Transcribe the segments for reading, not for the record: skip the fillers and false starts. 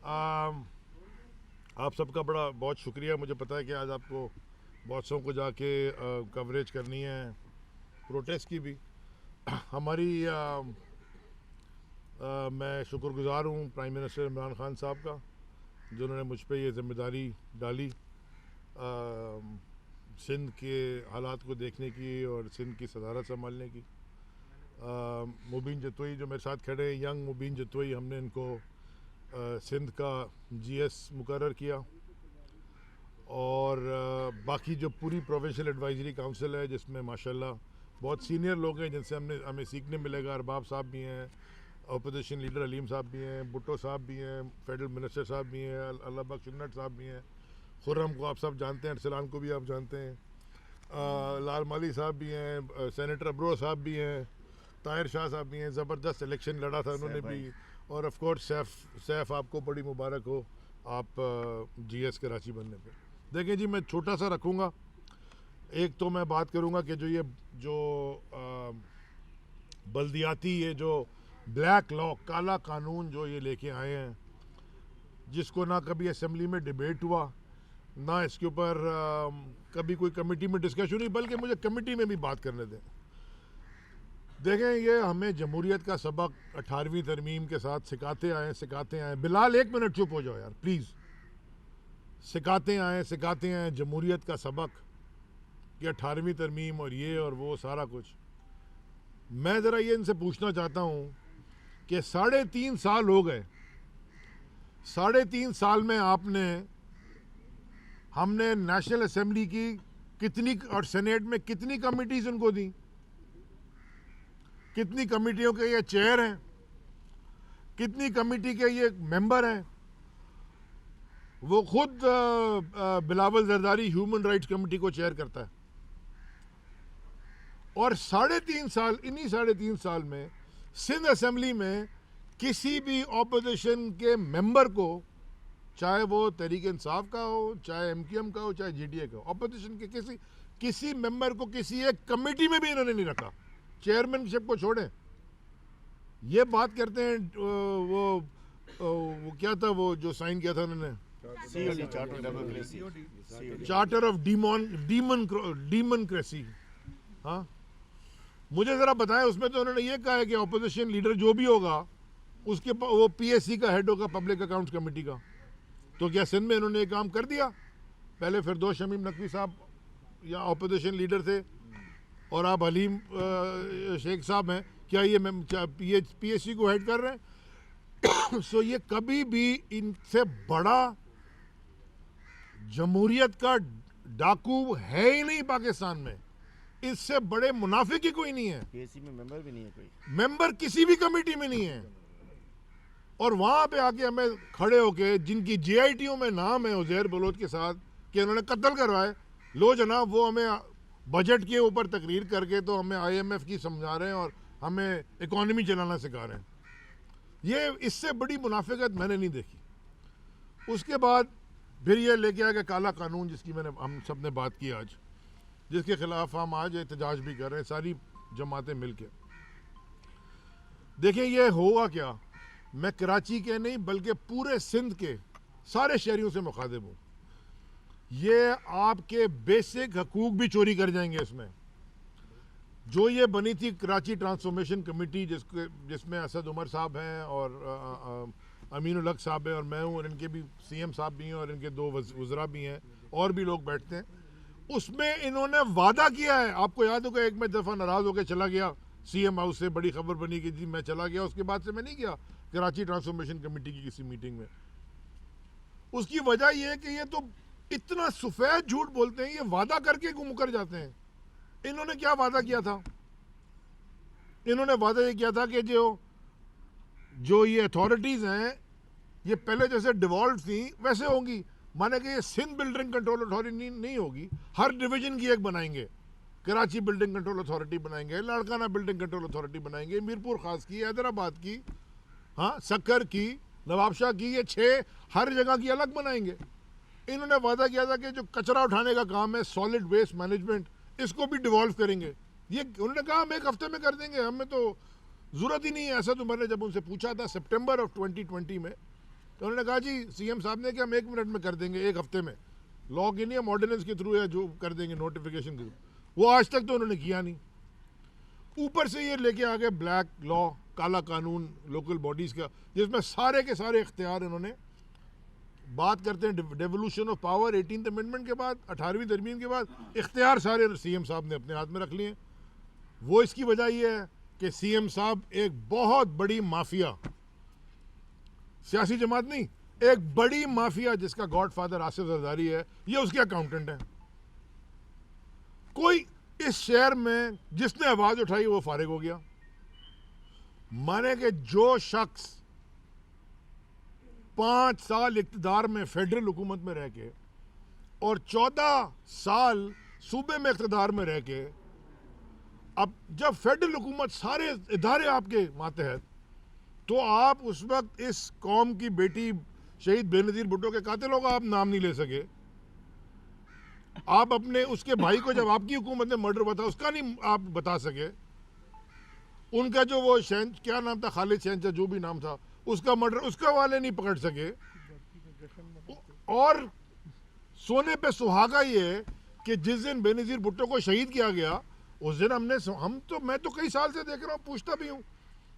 आप सबका बड़ा बहुत शुक्रिया। मुझे पता है कि आज आपको बहुत सौ को जाके कवरेज करनी है प्रोटेस्ट की भी। हमारी मैं शुक्रगुजार हूँ प्राइम मिनिस्टर इमरान खान साहब का, जिन्होंने मुझ पर ये जिम्मेदारी डाली सिंध के हालात को देखने की और सिंध की सदारत संभालने की। मुबीन जतोई जो मेरे साथ खड़े हैं, यंग मुबीन जतोई, हमने इनको सिंध का जीएस मुकर्रर किया। और बाकी जो पूरी प्रोविंशियल एडवाइजरी काउंसिल है, जिसमें माशाल्लाह बहुत सीनियर लोग हैं जिनसे हमें सीखने मिलेगा। अरबाब साहब भी हैं, अपोजिशन लीडर अलीम साहब भी हैं, भुट्टो साहब भी हैं, फेडरल मिनिस्टर साहब भी हैं, अल्लाह बख्श उन्नत साहब भी हैं, खुर्रम को आप सब जानते हैं, अरसलान को भी आप जानते हैं, लाल माली साहब भी हैं, सेनेटर अब्रो साहब भी हैं, ताहिर शाह साहब भी हैं। ज़बरदस्त इलेक्शन लड़ा था उन्होंने भी। और ऑफ कोर्स सैफ आपको बड़ी मुबारक हो आप जीएस कराची बनने पे। देखें जी, मैं छोटा सा रखूँगा। एक तो मैं बात करूँगा कि जो बल्दियाती ये जो ब्लैक लॉ, काला कानून जो ये लेके आए हैं, जिसको ना कभी असेंबली में डिबेट हुआ, ना इसके ऊपर कभी कोई कमेटी में डिस्कशन हुई, बल्कि मुझे कमेटी में भी बात करने दें। देखें, ये हमें जमहूरियत का सबक 18वीं तरमीम के साथ सिखाते आए। बिलाल एक मिनट चुप हो जाओ यार प्लीज़। सिखाते आए जमहूरियत का सबक कि 18वीं तरमीम और ये और वो सारा कुछ। मैं ज़रा ये इनसे पूछना चाहता हूँ कि 3.5 साल हो गए, 3.5 साल में हमने नेशनल असेंबली की कितनी और सेनेट में कितनी कमिटीज़ उनको दी, कितनी कमेटियों के ये चेयर हैं, कितनी कमेटी के ये मेंबर हैं। वो खुद Bilawal Zardari human rights committee को चेयर करता है। और 3.5 साल, इन्हीं 3.5 साल में सिंध असेंबली में किसी भी ऑपोजिशन के मेंबर को, चाहे वो तहरीक इंसाफ का हो, चाहे एमक्यूएम का हो, चाहे जीडीए का हो, ऑपोजिशन के किसी मेंबर को किसी एक कमेटी में भी इन्होंने नहीं रखा। चेयरमैनशिप को छोड़ें, ये बात करते हैं वो क्या था, वो जो साइन किया था उन्होंने, चार्टर ऑफ डेमोक्रेसी। हाँ, मुझे ज़रा बताएं, उसमें तो उन्होंने ये कहा है कि ऑपोजिशन लीडर जो भी होगा उसके वो पीएससी का हेड होगा, पब्लिक अकाउंट्स कमेटी का। तो क्या सिंध में इन्होंने ये काम कर दिया? पहले फिरदौस शमीम नकवी साहब या ऑपोजिशन लीडर थे, और आप हलीम शेख साहब हैं, क्या ये पीएससी को हेड कर रहे हैं? सो ये कभी भी इनसे बड़ा जमहूरियत का डाकू है ही नहीं पाकिस्तान में। इससे बड़े मुनाफिक ही कोई नहीं है। पीएससी में मेंबर भी नहीं है कोई, मेंबर किसी भी कमेटी में नहीं है। और वहां पे आके हमें खड़े होके, जिनकी जेआईटीओ में नाम है उजैर बलोच के साथ कि उन्होंने कत्ल करवाए, लो जनाब, वो हमें बजट के ऊपर तकरीर करके तो हमें आईएमएफ की समझा रहे हैं और हमें इकोनॉमी चलाना सिखा रहे हैं। ये इससे बड़ी मुनाफिकत मैंने नहीं देखी। उसके बाद फिर ये लेके आया कि काला कानून, जिसकी हम सब ने बात की आज, जिसके खिलाफ हम आज एहतजाज भी कर रहे हैं सारी जमातें मिलकर। देखें, ये होगा क्या, मैं कराची के नहीं बल्कि पूरे सिंध के सारे शहरियों से मुखातिब हूँ। ये आपके बेसिक हकूक भी चोरी कर जाएंगे। इसमें जो ये बनी थी कराची ट्रांसफॉर्मेशन कमेटी, जिसमें असद उमर साहब हैं और अमीनुल हक साहब हैं और मैं हूँ, और इनके भी सीएम साहब भी हैं और इनके 2 वज़रा भी हैं और भी लोग बैठते हैं। उसमें इन्होंने वादा किया है, आपको याद होगा, एक मैं दफ़ा नाराज़ होकर चला गया सीएम हाउस से, बड़ी खबर बनी कि जी मैं चला गया। उसके बाद से मैं नहीं गया कराची ट्रांसफॉर्मेशन कमेटी की किसी मीटिंग में। उसकी वजह यह है कि ये तो इतना सफ़ेद झूठ बोलते हैं, ये वादा करके मुकर जाते हैं। इन्होंने क्या वादा किया था? इन्होंने वादा ये किया था कि जो ये अथॉरिटीज़ हैं, ये पहले जैसे डिवॉल्व थी वैसे होंगी। माने कि ये सिंध बिल्डिंग कंट्रोल अथॉरिटी नहीं होगी, हर डिवीजन की एक बनाएंगे। कराची बिल्डिंग कंट्रोल अथॉरिटी बनाएंगे, लाड़काना बिल्डिंग कंट्रोल अथॉरिटी बनाएंगे, मीरपुर खास की, हैदराबाद की, हाँ, सक्कर की, नवाबशाह की, ये 6 हर जगह की अलग बनाएंगे। इन्होंने वादा किया था कि जो कचरा उठाने का काम है, सॉलिड वेस्ट मैनेजमेंट, इसको भी डिवॉल्व करेंगे। ये उन्होंने कहा हम 1 हफ्ते में कर देंगे, हमें तो ज़रूरत ही नहीं है। ऐसा तो मैंने जब उनसे पूछा था सितंबर ऑफ 2020 में, तो उन्होंने कहा जी सीएम साहब ने कि हम 1 मिनट में कर देंगे, 1 हफ्ते में, लॉग इन या ऑर्डिनेंस के थ्रू या जो कर देंगे नोटिफिकेशन के थ्रू। वो आज तक तो उन्होंने किया नहीं। ऊपर से ये लेके आ गए ब्लैक लॉ, काला कानून लोकल बॉडीज़ का, जिसमें सारे के सारे इख्तियार इन्होंने, बात करते हैं devolution of power 18th amendment के बाद, 18वीं तरमीम के बाद, इख्तियार सारे सीएम साहब ने अपने हाथ में रख लिए। वो इसकी वजह ये है कि सीएम साहब एक बहुत बड़ी माफिया, सियासी जमात नहीं, एक बड़ी माफिया जिसका गॉडफादर आसिफ जरदारी है, ये उसके अकाउंटेंट है। कोई इस शहर में जिसने आवाज उठाई वो फारिग हो गया। माने कि जो शख्स 5 साल इक्तदार में फेडरल हुकूमत में रह के और 14 साल सूबे में इक्तदार में रह के, अब जब फेडरल हुकूमत सारे इदारे आपके मातहत, तो आप उस वक्त इस कौम की बेटी शहीद बेनज़ीर भुट्टो के कातिलों का आप नाम नहीं ले सके। आप अपने उसके भाई को जब आपकी हुकूमत ने मर्डर बता उसका नहीं आप बता सके। उनका जो वो क्या नाम था, खालिद शहनशाह जो भी नाम था, उसका मर्डर उसका वाले नहीं पकड़ सके। और सोने पे सुहागा ये कि जिस दिन बेनज़ीर भुट्टो को शहीद किया गया उस दिन मैं तो कई साल से देख रहा हूँ, पूछता भी हूँ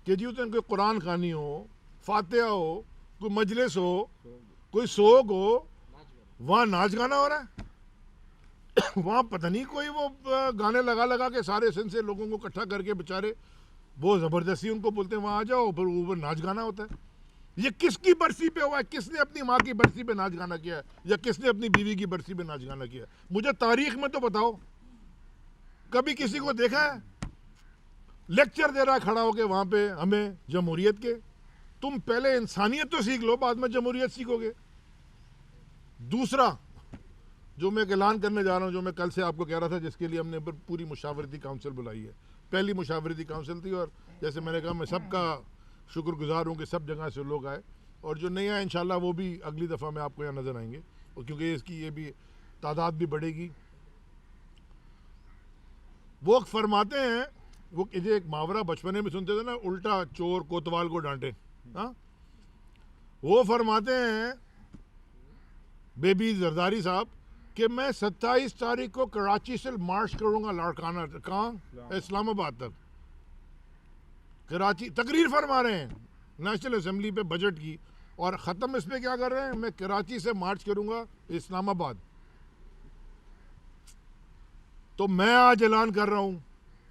कि जी उस दिन कोई कुरान खानी हो, फातिहा हो, कोई मजलिस हो, कोई सोग हो, वहाँ नाच गाना हो रहा है। वहाँ पता नहीं कोई वो गाने लगा लगा के सारे सिंध से लोगों को इकट्ठा करके बेचारे वो ज़बरदस्ती उनको बोलते हैं वहाँ आ जाओ, फिर ऊपर नाच गाना होता है। ये किसकी बरसी पे हुआ है? किसने अपनी माँ की बरसी पे नाच गाना किया है या किसने अपनी बीवी की बरसी पे नाच गाना किया है? मुझे तारीख में तो बताओ, कभी किसी को देखा है? लेक्चर दे रहा है खड़ा होके वहाँ पे हमें जमहूरियत के। तुम पहले इंसानियत तो सीख लो, बाद में जमहूरियत सीखोगे। दूसरा जो मैं ऐलान करने जा रहा हूँ, जो मैं कल से आपको कह रहा था, जिसके लिए हमने पूरी मुशावरती काउंसिल बुलाई है, पहली मुशावरती काउंसिल थी, और जैसे मैंने कहा मैं सबका शुक्रगुजार हूँ कि सब जगह से लोग आए, और जो नहीं आए इंशाल्लाह वो भी अगली दफ़ा में आपको यहाँ नज़र आएंगे, और क्योंकि इसकी ये भी तादाद भी बढ़ेगी। वो फरमाते हैं, वो ये एक मुहावरा बचपने में सुनते थे ना, उल्टा चोर कोतवाल को डांटे। हाँ, वो फरमाते हैं बेबी जरदारी साहब कि मैं 27 तारीख को कराची से मार्च करूंगा लाड़काना, कहाँ? इस्लामाबाद तक। कराची तकरीर फरमा रहे हैं नेशनल असेंबली पे बजट की, और ख़त्म इस पे क्या कर रहे हैं? मैं कराची से मार्च करूंगा इस्लामाबाद। तो मैं आज ऐलान कर रहा हूं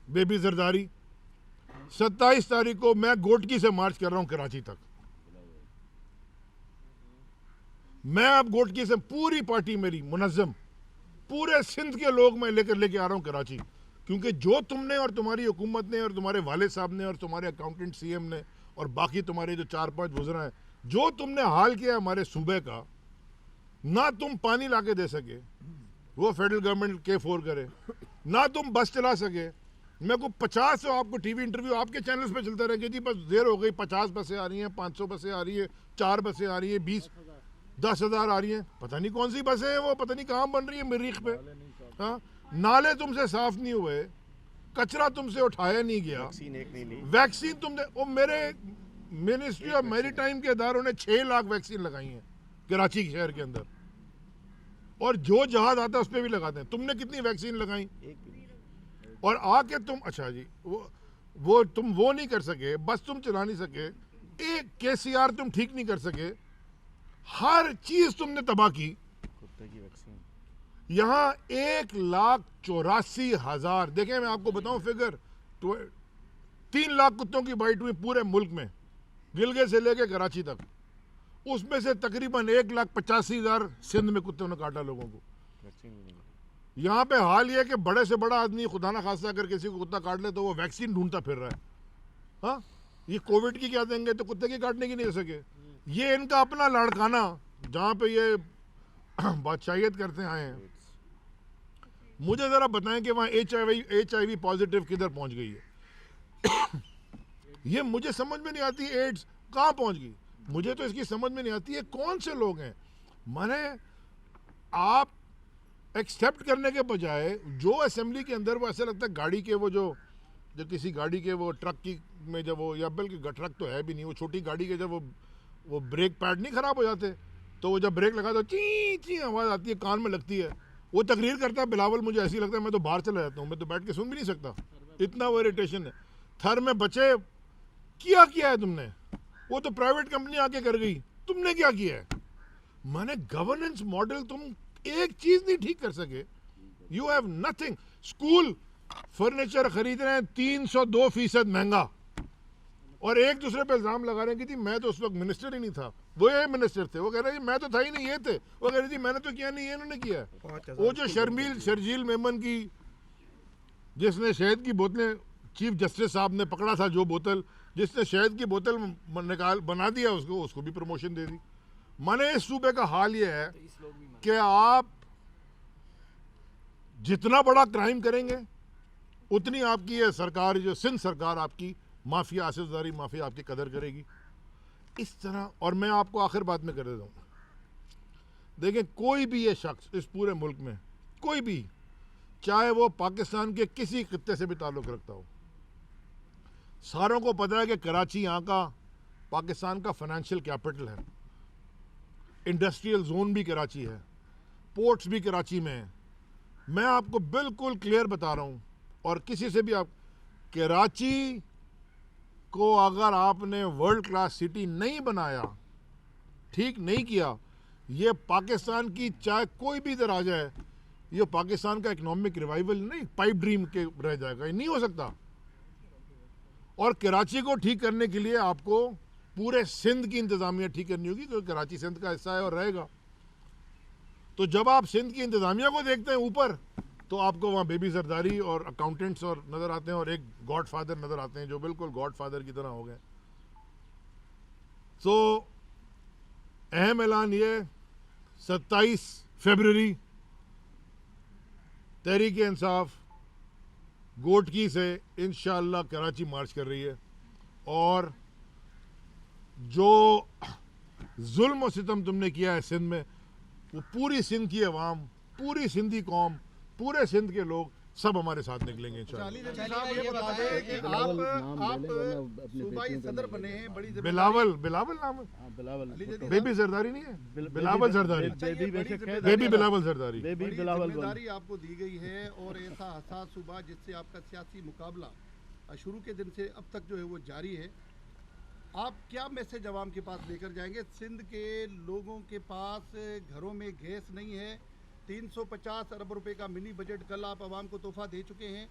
बेबी जरदारी, 27 तारीख को मैं गोटकी से मार्च कर रहा हूं कराची तक। मैं अब गोटकी से, पूरी पार्टी मेरी मुनज़्ज़म, पूरे सिंध के लोग मैं लेके आ रहा हूं कराची, क्योंकि जो तुमने और तुम्हारी हुकूमत ने और तुम्हारे वाले साहब ने और तुम्हारे अकाउंटेंट सीएम ने और बाकी तुम्हारे जो 4-5 वज़रा हैं, जो तुमने हाल किया हमारे सूबे का, ना तुम पानी ला के दे सके, वो फेडरल गवर्नमेंट K4 करे, ना तुम बस चला सके। मैं को 50 आपको टीवी इंटरव्यू आपके चैनल्स पे चलते रहेंगे, जी बस देर हो गई, 50 बसें आ रही हैं, 500 बसें आ रही है, 4 बसें आ रही है, 10,000 आ रही हैं, पता नहीं कौन सी बसें हैं वो, पता नहीं कहाँ बन रही है मरीख पे। हाँ, नाले तुमसे साफ नहीं हुए, कचरा तुमसे उठाया नहीं गया, वैक्सीन तुमने, वो मेरे मिनिस्ट्री ऑफ मैरीटाइम के इदारों ने 6 लाख वैक्सीन लगाई हैं कराची शहर के अंदर, और जो जहाज आता है उस पर भी लगाते हैं। तुमने कितनी वैक्सीन लगाई? और आके तुम, अच्छा जी, वो तुम वो नहीं कर सके, बस तुम चला नहीं सके, एक KCR तुम ठीक नहीं कर सके, हर चीज तुमने तबाह की। यहां 1,84,000, देखें मैं आपको बताऊं फिगर, 3 लाख कुत्तों की बाइट हुई पूरे मुल्क में, गिलगे से लेके कराची तक। उसमें से तकरीबन 1,85,000 सिंध में कुत्तों ने काटा लोगों को। यहाँ पे हाल ये है कि बड़े से बड़ा आदमी खुदा ना खास्ता अगर किसी को कुत्ता काट ले तो वो वैक्सीन ढूंढता फिर रहा है। हाँ, ये कोविड की क्या देंगे तो कुत्ते की काटने की नहीं दे सके। ये इनका अपना लाड़काना जहाँ पे ये बादशाहियत करते आए हैं। मुझे ज़रा बताएं कि वहाँ HIV पॉजिटिव किधर पहुँच गई है? ये मुझे समझ में नहीं आती, एड्स कहाँ पहुँच गई? मुझे तो इसकी समझ में नहीं आती है कौन से लोग हैं। माने आप एक्सेप्ट करने के बजाय जो असेंबली के अंदर वो ऐसा लगता है गाड़ी के वो जो किसी गाड़ी के वो ट्रक की में जब वो, या बल्कि ट्रक तो है भी नहीं, वो छोटी गाड़ी के जब वो वो ब्रेक पैड नहीं ख़राब हो जाते, तो वो जब ब्रेक लगा तो ची ची आवाज़ आती है, कान में लगती है। वो तकरीर करता है बिलावल, मुझे ऐसी लगता है मैं तो बाहर चला जाता हूँ, मैं तो बैठ के सुन भी नहीं सकता, इतना वो इरिटेशन है। थर में बचे, किया है तुमने? वो तो प्राइवेट कंपनी आके कर गई, तुमने क्या किया है? माने गवर्नेंस मॉडल तुम एक चीज नहीं ठीक कर सके, you have nothing. School furniture खरीद रहे हैं 302% महंगा, और एक दूसरे पे इल्जाम लगा रहे हैं कि जी मैं तो उस वक्त मिनिस्टर ही नहीं था, वो ये मिनिस्टर थे, वो कह रहे हैं मैं तो था ही नहीं, ये थे। वो कह रहे जी मैंने तो किया नहीं, ये इन्होंने किया है। वो जो शर्जील मेमन की, जिसने शहद की बोतलें, चीफ जस्टिस साहब ने पकड़ा था जो बोतल, जिसने शहद की बोतल निकाल बना दिया उसको भी प्रमोशन दे दी। माने इस सूबे का हाल ये है कि आप जितना बड़ा क्राइम करेंगे उतनी आपकी ये सरकार, जो सिंध सरकार आपकी माफिया, आसिफजारी माफिया आपकी कदर करेगी इस तरह। और मैं आपको आखिर बात में कर देता हूँ, देखें कोई भी ये शख्स इस पूरे मुल्क में, कोई भी, चाहे वो पाकिस्तान के किसी खित्ते से भी ताल्लुक़ रखता हो, सारों को पता है कि कराची यहाँ का पाकिस्तान का फाइनेंशियल कैपिटल है, इंडस्ट्रियल जोन भी कराची है, पोर्ट्स भी कराची में है। मैं आपको बिल्कुल क्लियर बता रहा हूँ, और किसी से भी आप, कराची को अगर आपने वर्ल्ड क्लास सिटी नहीं बनाया, ठीक नहीं किया, ये पाकिस्तान की, चाहे कोई भी इधर आ जाए, ये पाकिस्तान का इकोनॉमिक रिवाइवल नहीं, पाइप ड्रीम के रह जाएगा, ये नहीं हो सकता। और कराची को ठीक करने के लिए आपको पूरे सिंध की इंतज़ामिया ठीक करनी होगी, क्योंकि कराची सिंध का हिस्सा है और रहेगा। तो जब आप सिंध की इंतज़ामिया को देखते हैं ऊपर, तो आपको वहाँ बेबी जरदारी और अकाउंटेंट्स और नज़र आते हैं, और एक गॉडफादर नज़र आते हैं जो बिल्कुल गॉडफादर की तरह हो गए। तो अहम ऐलान ये, 27 फरवरी तहरीक इंसाफ गोटकी से इंशाअल्लाह कराची मार्च कर रही है, और जो जुल्म और सितम तुमने किया है सिंध में, वो पूरी सिंध की अवाम, पूरी सिंधी कौम, पूरे सिंध के लोग सब हमारे साथ निकलेंगे इंशाअल्लाह। ये बता दें कि आप सूबाई सदर बने हैं, बड़ी बिलावल नाम है, बेबी जरदारी नहीं है, बिलावल जरदारी, बेबी बिलावल जरदारी, जिम्मेदारी आपको दी गई है, और ऐसा हसास सूबा जिससे आपका सियासी मुकाबला शुरू के दिन से अब तक जो है वो जारी है। आप क्या मैसेज आवाम के पास लेकर जाएंगे? सिंध के लोगों के पास घरों में गैस नहीं है, 350 अरब रुपए का मिनी बजट कल आप आवाम को तोहफा दे चुके हैं,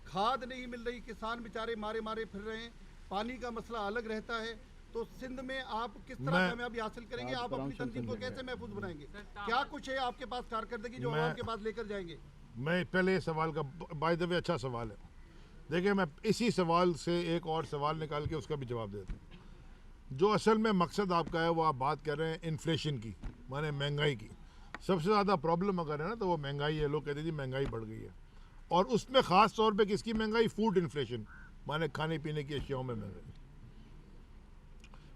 खाद नहीं मिल रही, किसान बेचारे मारे फिर रहे हैं, पानी का मसला अलग रहता है। तो सिंध में आप किस तरह कामयाबी हासिल करेंगे? आप अपनी तंजीम को कैसे महफूज बनाएंगे? क्या कुछ है आपके पास कारकर्दगी जो आवाम के पास लेकर जाएंगे? मैं पहले सवाल का, बाय द वे अच्छा सवाल है, देखिए मैं इसी सवाल से एक और सवाल निकाल के उसका भी जवाब देता हूँ। जो असल में मकसद आपका है वो आप बात कर रहे हैं इन्फ्लेशन की, माने महंगाई की। सबसे ज़्यादा प्रॉब्लम अगर है ना तो वो महंगाई है। लोग कहते हैं जी महंगाई बढ़ गई है, और उसमें ख़ास तौर पे किसकी महंगाई? फूड इन्फ्लेशन, माने खाने पीने की अशियाओं में महंगाई।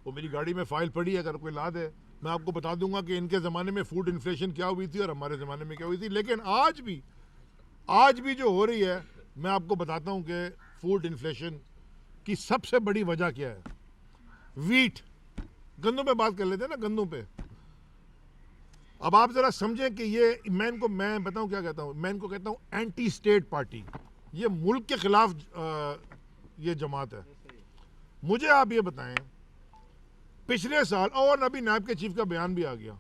वो मेरी गाड़ी में फ़ाइल पड़ी है, अगर कोई ला दे मैं आपको बता दूंगा कि इनके ज़माने में फूड इन्फ्लेशन क्या हुई थी और हमारे ज़माने में क्या हुई थी। लेकिन आज भी जो हो रही है, मैं आपको बताता हूँ कि फूड इन्फ्लेशन की सबसे बड़ी वजह क्या है। वीट, गंदों पे बात कर लेते हैं ना, गंदों पे। अब आप जरा समझें कि ये मैं बताऊं क्या कहता हूं, मैं इनको कहता हूं एंटी स्टेट पार्टी। ये मुल्क के खिलाफ ये जमात है। मुझे आप ये बताएं, पिछले साल, और अभी नायब के चीफ का बयान भी आ गया,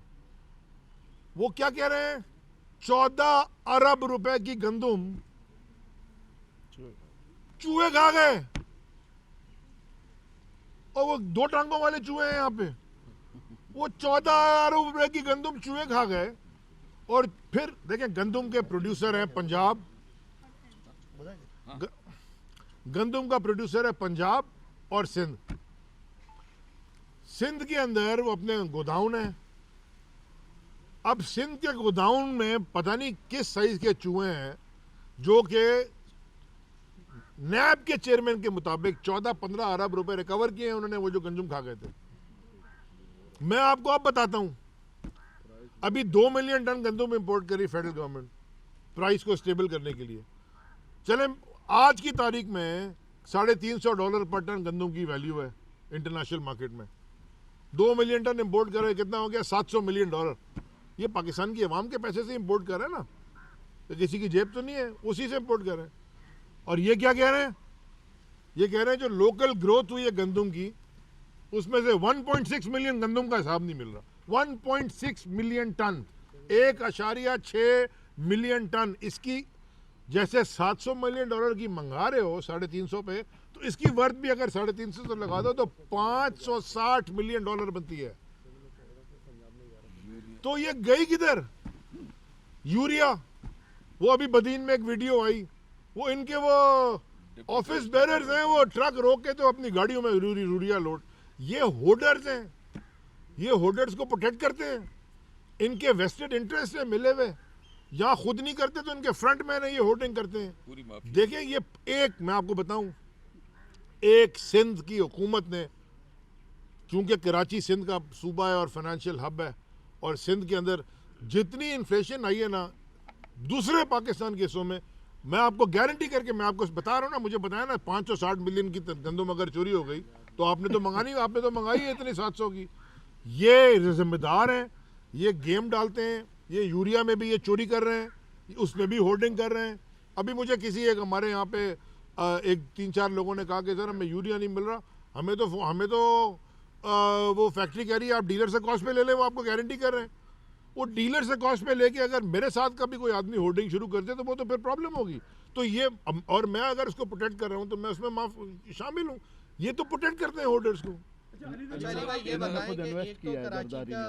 वो क्या कह रहे हैं? 14 अरब रुपए की गंदुम चूहे खा गए, और वो 2 टांगों वाले चूहे हैं यहाँ पे। वो 14 अरब रुपए की गंदुम चूहे खा गए। और फिर देखें, गंदुम के प्रोड्यूसर हैं पंजाब, गंदुम का प्रोड्यूसर है पंजाब और सिंध। सिंध के अंदर वो अपने गोदाउन है। अब सिंध के गोदाउन में पता नहीं किस साइज के चूहे हैं, जो कि नैब के चेयरमैन के मुताबिक 14-15 अरब रुपए रिकवर किए हैं उन्होंने, वो जो गंदुम खा गए थे। मैं आपको अब बताता हूं, अभी 2 मिलियन टन गंदुम इंपोर्ट करी फेडरल गवर्नमेंट प्राइस को स्टेबल करने के लिए। चले, आज की तारीख में $350 पर टन गंदुम की वैल्यू है इंटरनेशनल मार्केट में। 2 मिलियन टन इंपोर्ट कर रहे हैं, कितना हो गया? $700 मिलियन। ये पाकिस्तान की आवाम के पैसे से इंपोर्ट कर रहे हैं ना, तो किसी की जेब तो नहीं है, उसी से इंपोर्ट कर रहे हैं। और ये क्या कह रहे हैं? ये कह रहे हैं जो लोकल ग्रोथ हुई है गंदम की, उसमें से 1.6 मिलियन गंदम का हिसाब नहीं मिल रहा। 1.6 मिलियन टन, 1.6 मिलियन टन। इसकी जैसे $700 मिलियन की मंगा रहे हो 350 पे, तो इसकी वर्थ भी अगर 350 तो लगा दो तो $560 मिलियन बनती है। तो ये गई किधर? यूरिया। वो अभी बदीन में एक वीडियो आई, वो इनके वो ऑफिस बेरर्स हैं, वो ट्रक रोक के तो अपनी गाड़ियों में यूरिया लोड। ये होर्डर्स हैं, ये होर्डर्स को प्रोटेक्ट करते हैं, इनके वेस्टेड इंटरेस्ट है मिले हुए। या खुद नहीं करते तो इनके फ्रंट मैन है, ये होर्डिंग करते हैं। देखें, ये एक मैं आपको बताऊं, एक सिंध की हुकूमत ने, चूंकि कराची सिंध का सूबा है और फाइनेंशियल हब है, और सिंध के अंदर जितनी इन्फ्लेशन आई है ना दूसरे पाकिस्तान के हिस्सों में, मैं आपको गारंटी करके मैं आपको बता रहा हूँ ना, मुझे बताया ना 560 मिलियन की गंदम अगर चोरी हो गई तो आपने तो मंगानी, आपने तो मंगाई है इतनी 700 की। ये जिम्मेदार हैं, ये गेम डालते हैं, ये यूरिया में भी ये चोरी कर रहे हैं, उसमें भी होर्डिंग कर रहे हैं। अभी मुझे किसी एक हमारे यहाँ पे एक 3-4 लोगों ने कहा कि सर हमें यूरिया नहीं मिल रहा, हमें तो वो फैक्ट्री कह रही है आप डीलर से कॉस्ट पे ले लें, वो आपको गारंटी कर रहे हैं। वो डीलर से कॉस्ट पे लेके अगर मेरे साथ कभी कोई आदमी होर्डिंग शुरू कर दे तो वो तो फिर प्रॉब्लम होगी। तो ये और मैं अगर उसको प्रोटेक्ट कर रहा हूँ तो मैं उसमें शामिल हूँ। ये तो प्रोटेक्ट करते हैं होर्डर्स को। अच्छा अली भाई ये बताएं कि एक तो कराची का,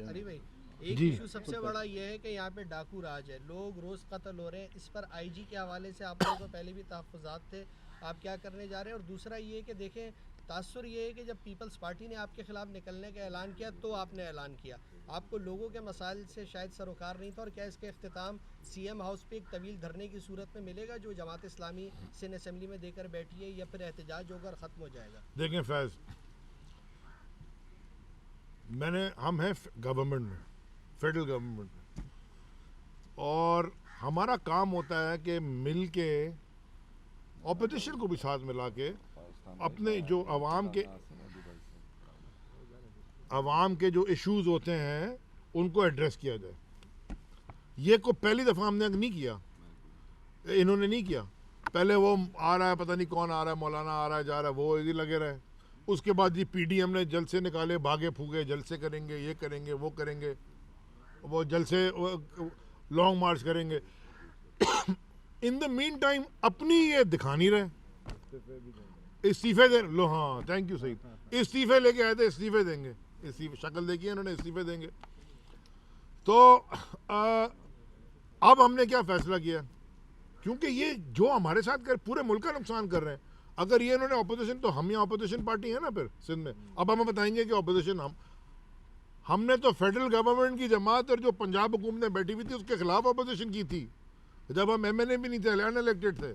अली भाई एक इशू सबसे बड़ा ये है कि यहाँ पे डाकू राज है, लोग रोज कत्ल हो रहे हैं। इस पर आईजी के हवाले से आप लोगों को पहले भी तहफ़्फ़ुज़ात थे, आप क्या करने जा रहे हैं? और दूसरा ये कि देखें, तासुर ये है कि जब पीपल्स पार्टी ने आपके खिलाफ निकलने का ऐलान किया तो आपने ऐलान किया, आपको लोगों के मसाइल से शायद सरोकार नहीं था। और क्या इसका इख्तिताम सीएम हाउस पे एक तवील धरने की सूरत में मिलेगा जो जमात इस्लामी सिंध असेंबली में देकर बैठी है, या फिर एहतजाज होकर ख़त्म हो जाएगा? देखें फैज़, हम हैं गवर्नमेंट में, फेडरल गवर्नमेंट में, और हमारा काम होता है कि मिल के ऑपोजिशन को भी साथ मिला के अपने जो अवाम के जो इश्यूज होते हैं उनको एड्रेस किया जाए। ये को पहली दफ़ा हमने नहीं किया, इन्होंने नहीं किया। पहले वो आ रहा है, पता नहीं कौन आ रहा है, मौलाना आ रहा है जा रहा है, वो इधर लगे रहे। उसके बाद ये पीडीएम ने जलसे निकाले, भागे फूगे, जलसे करेंगे, ये करेंगे, वो करेंगे, वो जलसे लॉन्ग मार्च करेंगे। इन द मीन टाइम अपनी ये दिखा नहीं रहे, इस्तीफे दे लो। हाँ थैंक यू सही, इस्तीफे लेके आए थे, इस्तीफे देंगे, इस्तीफे शक्ल देखी है इन्होंने, इस्तीफे देंगे। तो अब हमने क्या फैसला किया, क्योंकि ये जो हमारे साथ कर पूरे मुल्क का नुकसान कर रहे हैं, अगर ये इन्होंने ऑपोजिशन, तो हम यहाँ ऑपोजिशन पार्टी है ना फिर सिंध में। अब हमें बताएंगे कि ऑपोजिशन हमने तो फेडरल गवर्नमेंट की जमात और जो पंजाब हुकूमत में बैठी हुई थी उसके खिलाफ ऑपोजिशन की थी, जब हम एमएनए भी नहीं थे, अनइलेक्टेड थे।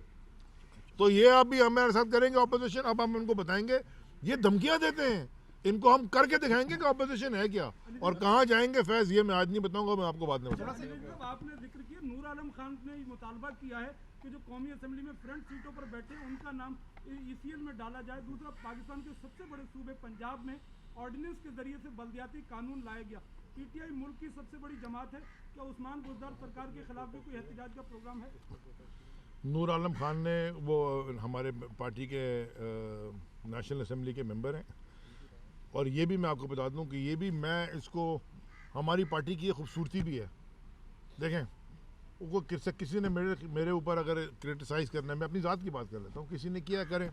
तो ये अभी हमारे साथ करेंगे ऑपोजिशन। अब हम उनको बताएंगे, ये धमकियां देते हैं, इनको हम करके दिखाएंगे कि ऑपोजिशन है क्या और कहाँ जाएंगे। फैज ये मैं आज नहीं बताऊंगा, मैं आपको बाद में बताऊंगा। आपने जिक्र किया, नूर आलम खान ने मुतालबा किया है कि जो कौमी असेंबली में फ्रंट सीटों पर बैठे उनका नाम ईसीएल में डाला जाए। दूसरा, पाकिस्तान के सबसे बड़े सूबे पंजाब में ऑर्डिनेंस के जरिए से बल्दियाती कानून लाया गया। पीटीआई मुल्क की सबसे बड़ी जमात है, क्या उस्मान बुज़दार सरकार के खिलाफ भी कोई एहतजाज का प्रोग्राम है? नूर आलम खान ने, वो हमारे पार्टी के नेशनल असेंबली के मेंबर हैं, और ये भी मैं आपको बता दूं कि ये भी मैं इसको, हमारी पार्टी की खूबसूरती भी है। देखें, वो किसी ने मेरे ऊपर अगर क्रिटिसाइज़ करना है, मैं अपनी ज़ात की बात कर लेता हूँ, किसी ने किया करें,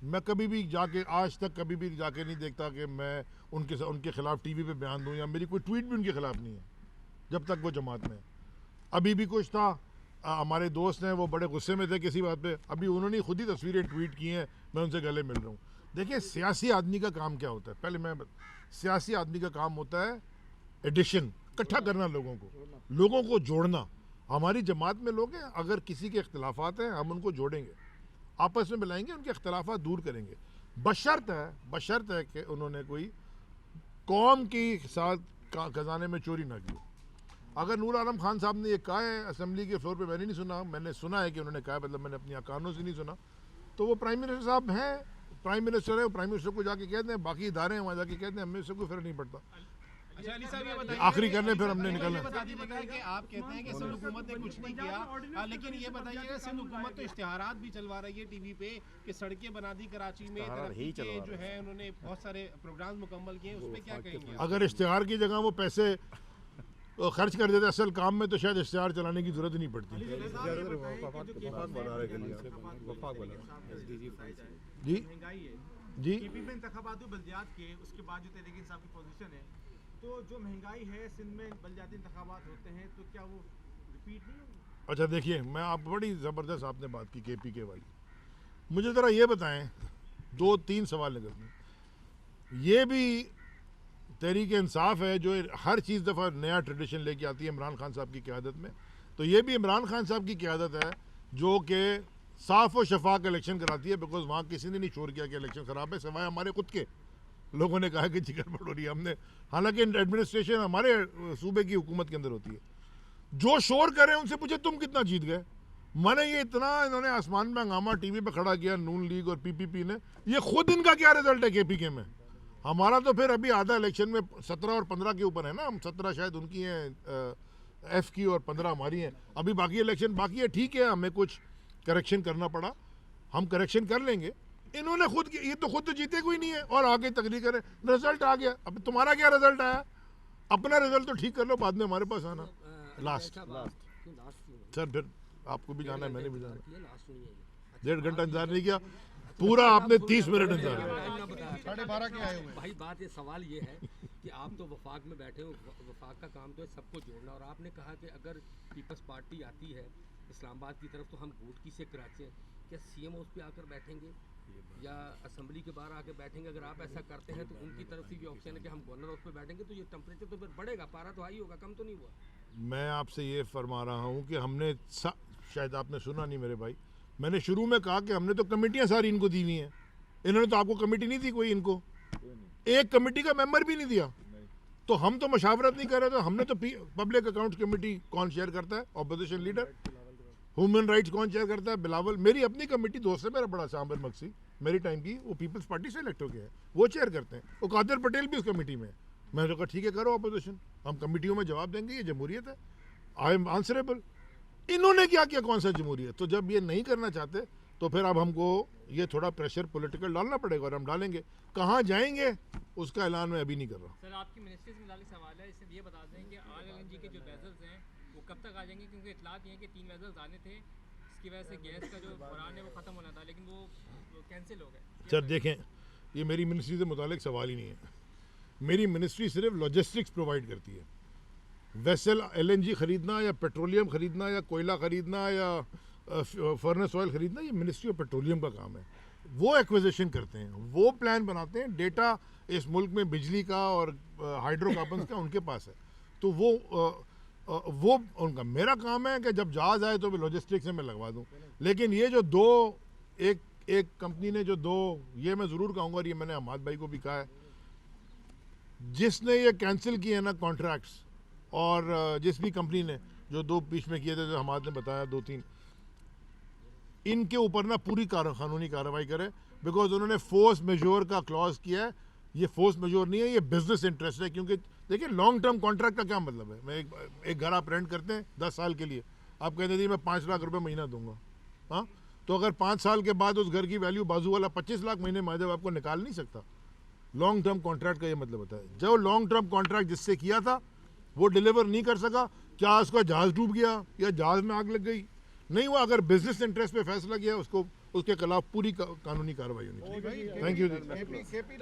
मैं कभी भी जाके, आज तक कभी भी जाके नहीं देखता कि मैं उनके खिलाफ टीवी पे बयान दूं, या मेरी कोई ट्वीट भी उनके खिलाफ नहीं है जब तक वो जमात में। अभी भी कुछ था, हमारे दोस्त हैं वो बड़े गुस्से में थे किसी बात पे, अभी उन्होंने खुद ही तस्वीरें ट्वीट की हैं, मैं उनसे गले मिल रहा हूँ। देखिए, सियासी आदमी का काम क्या होता है, पहले सियासी आदमी का काम होता है एडिशन, इकट्ठा करना, लोगों को जोड़ना। हमारी जमात में लोग हैं, अगर किसी के इख्तलाफात हैं हम उनको जोड़ेंगे, आपस में मिलाएंगे, उनके इख्तलाफात दूर करेंगे, बशर्त है कि उन्होंने कोई कौम की साथ खजाने में चोरी ना की। अगर नूर आलम खान साहब ने ये कहा है असेंबली के फ्लोर पे, मैंने नहीं सुना, मैंने सुना है कि उन्होंने कहा है, मतलब मैंने अपनी कानों से नहीं सुना, तो वो प्राइम मिनिस्टर साहब हैं, प्राइम मिनिस्टर है, वो प्राइम मिनिस्टर को जाके कहते हैं, बाकी इदारे हैं वहाँ जाके कहते हैं, हमें इससे कोई फर्क नहीं पड़ता। अच्छा अली साहब ये बताइए, आखिरी करने फिर हमने निकलना। बताइए कि आप कहते हैं कि सिंध हुकूमत ने कुछ नहीं किया, लेकिन ये बताइएगा सिंध हुकूमत तो इश्तिहारात भी चलवा रही है टीवी पे कि सड़कें बना दी कराची में, तरक्की के जो है उन्होंने बहुत सारे प्रोग्राम मुकम्मल किए, उस पर क्या कहेंगे? अगर इश्तिहार की जगह वो पैसे खर्च कर देते असल काम में, तो शायद इश्तिहार चलाने की जरूरत ही नहीं पड़ती। जी जी केपी में इंतखाबात हुए बल्दियात के, उसके बाद जो तहरीक इंसाफ की पोजीशन है, तो जो महंगाई है सिंध में बल्दियाती इंतखाबात होते हैं, तो क्या वो रिपीट नहीं होगी? अच्छा देखिए, मैं आप बड़ी ज़बरदस्त आपने बात की केपी के वाली। मुझे ज़रा ये बताएं, 2-3 सवाल निकलते हैं। ये भी तहरीक इंसाफ है जो हर चीज़ दफ़ा नया ट्रेडिशन लेके आती है इमरान खान साहब की क़यादत में, तो ये भी इमरान खान साहब की क़यादत है जो कि साफ़ और शफाक इलेक्शन कराती है, बिकॉज वहाँ किसी ने नहीं शोर किया कि इलेक्शन ख़राब है, सिवाय हमारे खुद के लोगों ने कहा कि जिगर पड़ रही है। हमने, हालांकि एडमिनिस्ट्रेशन हमारे सूबे की हुकूमत के अंदर होती है, जो शोर कर रहे हैं उनसे पूछे तुम कितना जीत गए। मैंने ये इतना इन्होंने आसमान में हंगामा टीवी पे खड़ा किया नून लीग और पीपीपी ने, ये खुद इनका क्या रिजल्ट है केपी के में। हमारा तो फिर अभी आधा इलेक्शन में 17 और 15 के ऊपर है ना, हम 17 शायद उनकी हैं एफ की और 15 हमारी हैं, अभी बाकी इलेक्शन बाकी है। ठीक है, हमें कुछ करेक्शन करना पड़ा, हम करेक्शन कर लेंगे। इन्होंने खुद, ये तो खुद तो जीते कोई नहीं है और आगे तकरीर करें, रिजल्ट आ गया। अब तुम्हारा क्या रिजल्ट आया, अपना रिजल्ट तो ठीक कर लो, बाद में हमारे पास आना। लास्ट सर, फिर आपको भी जाना है, मैंने भी जाना है। 1.5 घंटा इंतजार नहीं किया, पूरा आपने 30 मिनट इंतजार किया। 12:30 के आए हुए हैं। भाई बात ये सवाल ये है कि आप तो वफाक में बैठे हो, वफाक का काम तो है सबको जोड़ना, और आपने कहा कि अगर पीपल्स पार्टी आती है इस्लामाबाद की तरफ तो हम वोट की से कराचे हैं, क्या सीएम हाउस पे आकर बैठेंगे या असेंबली के बाहर आकर बैठेंगे? अगर आप ऐसा करते हैं तो उनकी तरफ से भी ऑप्शन है कि हम गवर्नर हाउस पे बैठेंगे, तो ये टेम्परेचर तो फिर बढ़ेगा, पारा तो हाई होगा, कम तो नहीं हुआ। मैं आपसे ये फरमा रहा हूँ कि हमने शायद आपने सुना नहीं मेरे भाई, मैंने शुरू में कहा कि हमने तो कमेटियाँ सारी इनको दी हुई हैं। इन्होंने तो आपको कमेटी नहीं दी कोई, इनको एक कमेटी का मेंबर भी नहीं दिया, तो हम तो मशावरत नहीं कर रहे थे। हमने तो पब्लिक अकाउंट्स कमेटी कौन शेयर करता है? Opposition leader. ह्यूमन राइट्स कौन शेयर करता है? बिलावल। मेरी अपनी कमेटी दोस्त है मेरा बड़ा सामर मक्सी, मेरी टाइम की, वो पीपल्स पार्टी से इलेक्ट हो गया है, वो चेयर करते हैं। वो कादिर पटेल भी उस कमेटी में है। मैंने कहा ठीक है करो अपोजिशन, हम कमेटियों में जवाब देंगे, ये जमहूरियत है, आई एम आंसरेबल। इन्होंने क्या किया, कौन सा जमहूरियत? तो जब ये नहीं करना चाहते तो फिर अब हमको ये थोड़ा प्रेशर पॉलिटिकल डालना पड़ेगा, और हम डालेंगे। कहाँ जाएंगे उसका ऐलान मैं अभी नहीं कर रहा। सर आपकी मिनिस्ट्री से मुताल्लिक सवाल है, इससे ये बता दें कि RLNG के जो वेजल्स हैं वो कब तक आ जाएंगे, क्योंकि इतलात ये है कि 3 वेजल्स आने थे, इसकी वजह से गैस का जो बरान है वो ख़त्म होना था, लेकिन वो कैंसिल हो गए। सर देखें, ये मेरी मिनिस्ट्री से मुताल्लिक सवाल ही नहीं है। मेरी मिनिस्ट्री सिर्फ लॉजिस्टिक्स प्रोवाइड करती है। वेसल LNG ख़रीदना या पेट्रोलियम ख़रीदना या कोयला ख़रीदना या फर्नेस ऑयल ख़रीदना, ये मिनिस्ट्री ऑफ पेट्रोलियम का काम है। वो एक्विजिशन करते हैं, वो प्लान बनाते हैं। डेटा इस मुल्क में बिजली का और हाइड्रोकार्बन का उनके पास है, तो वो उनका। मेरा काम है कि जब जहाज़ आए तो लॉजिस्टिक्स से मैं लगवा दूँ। लेकिन ये जो एक कंपनी ने जो 2, ये मैं ज़रूर कहूँगा, और ये मैंने अहमद भाई को भी कहा है, जिसने ये कैंसिल किए ना कॉन्ट्रैक्ट्स, और जिस भी कंपनी ने जो 2 बीच में किए थे, जो हमारे ने बताया 2-3, इनके ऊपर ना पूरी कानूनी कार्रवाई करे, बिकॉज उन्होंने फोर्स मेजोर का क्लॉज किया है। ये फोर्स मेजोर नहीं है, ये बिजनेस इंटरेस्ट है। क्योंकि देखिए लॉन्ग टर्म कॉन्ट्रैक्ट का क्या मतलब है? मैं एक घर आप रेंट करते हैं 10 साल के लिए, आप कहते हैं मैं 5 लाख रुपए महीना दूंगा, हाँ, तो अगर 5 साल के बाद उस घर की वैल्यू बाजू वाला 25 लाख महीने में जब आपको निकाल नहीं सकता। लॉन्ग टर्म कॉन्ट्रैक्ट का ये मतलब होता है। जो लॉन्ग टर्म कॉन्ट्रैक्ट जिससे किया था वो डिलीवर नहीं कर सका, क्या उसका जहाज़ डूब गया या जहाज़ में आग लग गई? नहीं हुआ। अगर बिजनेस इंटरेस्ट पे फैसला किया उसको, उसके खिलाफ पूरी कानूनी कार्रवाई होनी चाहिए। Thank you. केपी